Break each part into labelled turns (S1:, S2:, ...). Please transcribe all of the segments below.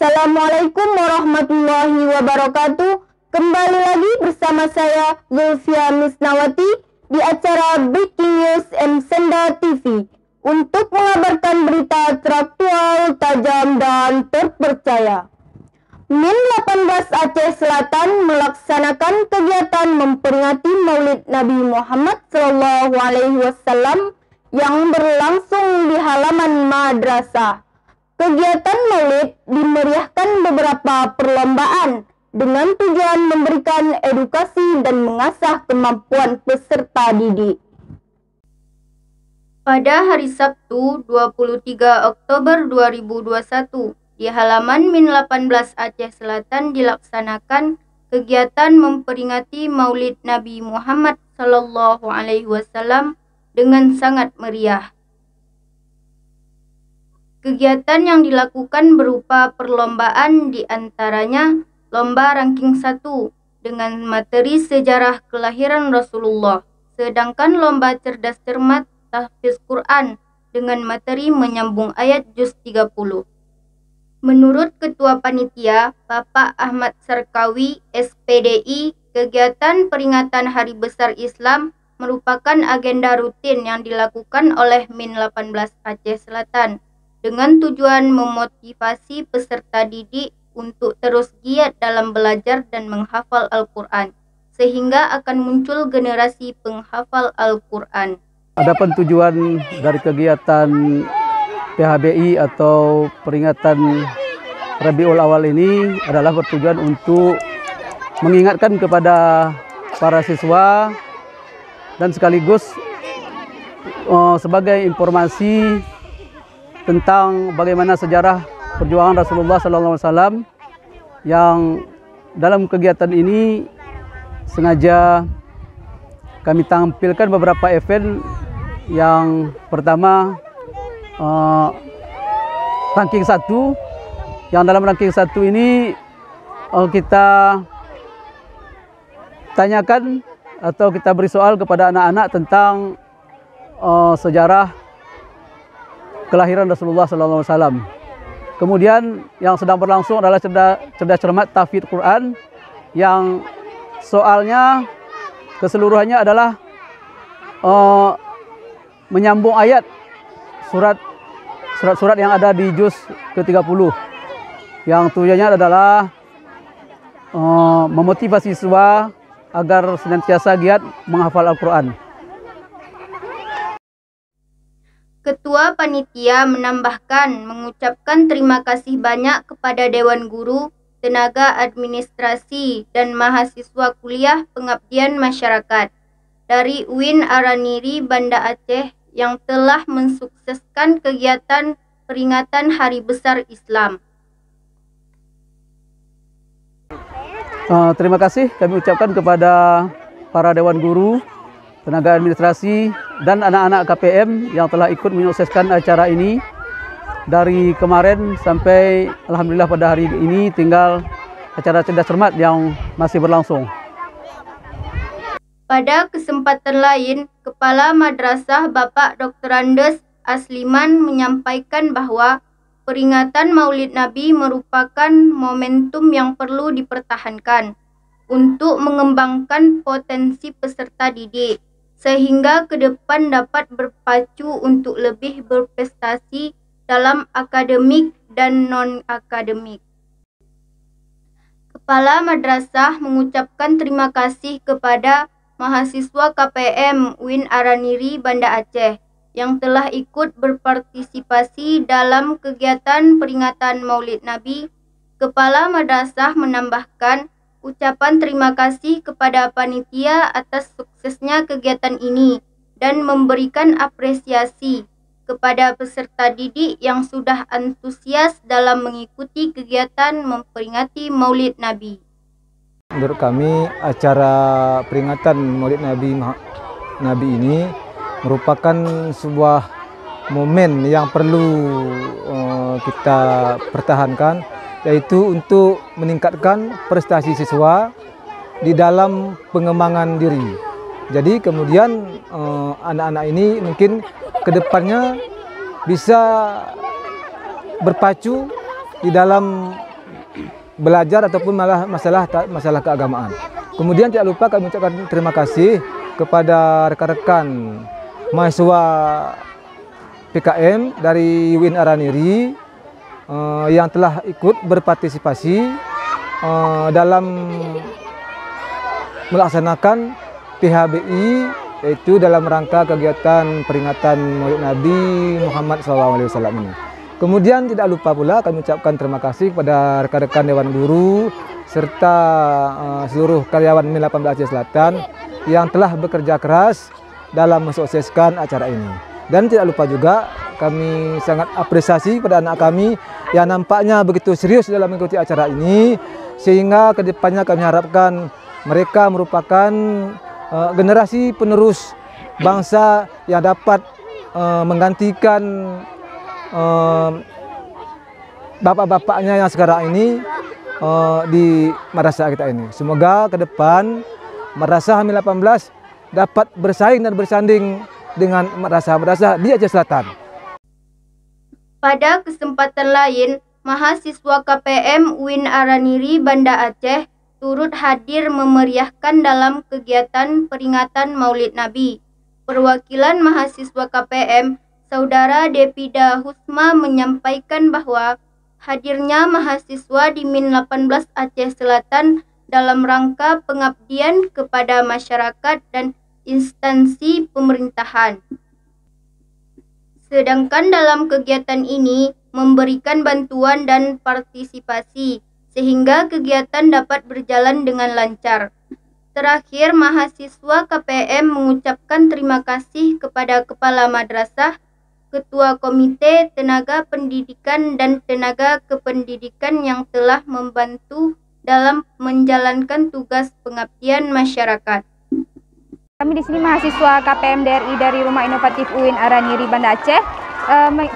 S1: Assalamualaikum warahmatullahi wabarakatuh. Kembali lagi bersama saya Zulfia Misnawati di acara Breaking News Senda TV untuk mengabarkan berita teraktual, tajam dan terpercaya. Min 18 Aceh Selatan melaksanakan kegiatan memperingati Maulid Nabi Muhammad SAW yang berlangsung di halaman madrasah. Kegiatan Maulid dimeriahkan beberapa perlombaan dengan tujuan memberikan edukasi dan mengasah kemampuan peserta didik. Pada hari Sabtu 23 Oktober 2021, di halaman Min 18 Aceh Selatan dilaksanakan kegiatan memperingati Maulid Nabi Muhammad SAW dengan sangat meriah. Kegiatan yang dilakukan berupa perlombaan diantaranya lomba ranking 1 dengan materi sejarah kelahiran Rasulullah, sedangkan lomba cerdas cermat tahfiz Quran dengan materi menyambung ayat juz 30. Menurut Ketua Panitia, Bapak Ahmad Sarkawi, SPDI, kegiatan peringatan Hari Besar Islam merupakan agenda rutin yang dilakukan oleh Min 18 Aceh Selatan dengan tujuan memotivasi peserta didik untuk terus giat dalam belajar dan menghafal Al-Quran, sehingga akan muncul generasi penghafal Al-Quran.
S2: Adapun tujuan dari kegiatan PHBI atau peringatan Rabiul Awal ini adalah bertujuan untuk mengingatkan kepada para siswa dan sekaligus sebagai informasi tentang bagaimana sejarah perjuangan Rasulullah SAW yang dalam kegiatan ini sengaja kami tampilkan beberapa event. Yang pertama ranking 1, yang dalam ranking 1 ini kita tanyakan atau kita beri soal kepada anak-anak tentang sejarah kelahiran Rasulullah SAW. Kemudian yang sedang berlangsung adalah cerdas cermat tahfiz Quran, yang soalnya keseluruhannya adalah menyambung ayat surat-surat yang ada di juz ke-30, yang tujuannya adalah memotivasi siswa agar senantiasa giat menghafal Al-Quran.
S1: Ketua Panitia menambahkan mengucapkan terima kasih banyak kepada Dewan Guru, tenaga administrasi, dan mahasiswa kuliah pengabdian masyarakat dari UIN Araniri Banda Aceh yang telah mensukseskan kegiatan peringatan Hari Besar Islam.
S2: Terima kasih kami ucapkan kepada para Dewan Guru, tenaga administrasi, dan anak-anak KPM yang telah ikut menyukseskan acara ini. Dari kemarin sampai alhamdulillah pada hari ini tinggal acara cerdas cermat yang masih berlangsung.
S1: Pada kesempatan lain, Kepala Madrasah Bapak Dr. Andes Asliman menyampaikan bahwa peringatan Maulid Nabi merupakan momentum yang perlu dipertahankan untuk mengembangkan potensi peserta didik, sehingga ke depan dapat berpacu untuk lebih berprestasi dalam akademik dan non-akademik. Kepala Madrasah mengucapkan terima kasih kepada mahasiswa KPM UIN Araniri Banda Aceh yang telah ikut berpartisipasi dalam kegiatan peringatan Maulid Nabi. Kepala Madrasah menambahkan ucapan terima kasih kepada panitia atas suksesnya kegiatan ini dan memberikan apresiasi kepada peserta didik yang sudah antusias dalam mengikuti kegiatan memperingati Maulid Nabi.
S3: Menurut kami, acara peringatan Maulid Nabi ini merupakan sebuah momen yang perlu kita pertahankan, yaitu untuk meningkatkan prestasi siswa di dalam pengembangan diri. Jadi kemudian anak-anak ini mungkin ke depannya bisa berpacu di dalam belajar ataupun malah masalah keagamaan. Kemudian tidak lupa kami ucapkan terima kasih kepada rekan-rekan mahasiswa PKM dari UIN Araniri yang telah ikut berpartisipasi dalam melaksanakan PHBI, yaitu dalam rangka kegiatan peringatan Maulid Nabi Muhammad SAW ini. Kemudian tidak lupa pula kami ucapkan terima kasih kepada rekan-rekan Dewan Guru serta seluruh karyawan MIN 18 Aceh Selatan yang telah bekerja keras dalam mensukseskan acara ini. Dan tidak lupa juga kami sangat apresiasi pada anak kami yang nampaknya begitu serius dalam mengikuti acara ini, sehingga kedepannya kami harapkan mereka merupakan generasi penerus bangsa yang dapat menggantikan bapak-bapaknya yang sekarang ini di madrasah kita ini. Semoga ke depan madrasah MIN 18 dapat bersaing dan bersanding dengan madrasah-madrasah di Aceh Selatan.
S1: Pada kesempatan lain, mahasiswa KPM UIN Araniri Banda Aceh turut hadir memeriahkan dalam kegiatan peringatan Maulid Nabi. Perwakilan mahasiswa KPM, Saudara Depida Husma, menyampaikan bahwa hadirnya mahasiswa di MIN 18 Aceh Selatan dalam rangka pengabdian kepada masyarakat dan instansi pemerintahan. Sedangkan dalam kegiatan ini memberikan bantuan dan partisipasi sehingga kegiatan dapat berjalan dengan lancar. Terakhir, mahasiswa KPM mengucapkan terima kasih kepada Kepala Madrasah, Ketua Komite Tenaga Pendidikan dan Tenaga Kependidikan yang telah membantu dalam menjalankan tugas pengabdian masyarakat.
S4: Kami di sini mahasiswa KPM DRI dari Rumah Inovatif UIN Araniri Banda Aceh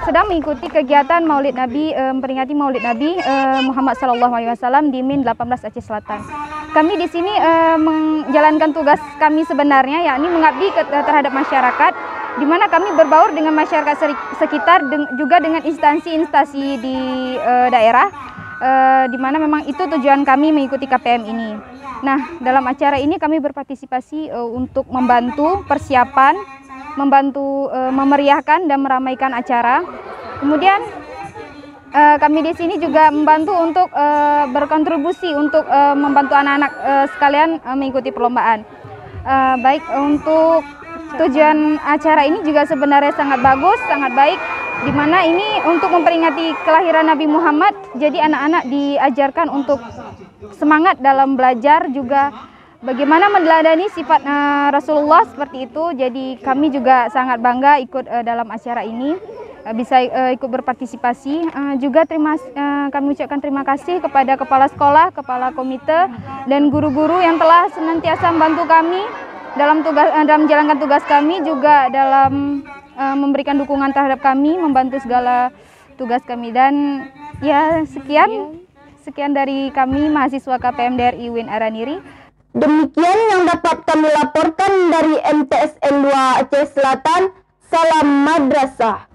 S4: sedang mengikuti kegiatan Maulid Nabi, memperingati Maulid Nabi Muhammad SAW di MIN 18 Aceh Selatan. Kami di sini menjalankan tugas kami sebenarnya, yakni mengabdi terhadap masyarakat, di mana kami berbaur dengan masyarakat sekitar, juga dengan instansi-instansi di daerah, di mana memang itu tujuan kami mengikuti KPM ini. Nah, dalam acara ini kami berpartisipasi untuk membantu persiapan, membantu memeriahkan dan meramaikan acara. Kemudian kami di sini juga membantu untuk berkontribusi untuk membantu anak-anak sekalian mengikuti perlombaan. Baik, untuk tujuan acara ini juga sebenarnya sangat bagus, sangat baik, di mana ini untuk memperingati kelahiran Nabi Muhammad. Jadi anak-anak diajarkan untuk semangat dalam belajar, juga bagaimana meneladani sifat Rasulullah seperti itu. Jadi kami juga sangat bangga ikut dalam acara ini, bisa ikut berpartisipasi. Juga kami ucapkan terima kasih kepada kepala sekolah, kepala komite, dan guru-guru yang telah senantiasa membantu kami dalam menjalankan tugas kami, juga dalam memberikan dukungan terhadap kami, membantu segala tugas kami. Dan ya, sekian dari kami mahasiswa KPM DRI UIN Araniri.
S1: Demikian yang dapat kami laporkan dari MTSN 2 Aceh Selatan. Salam Madrasah.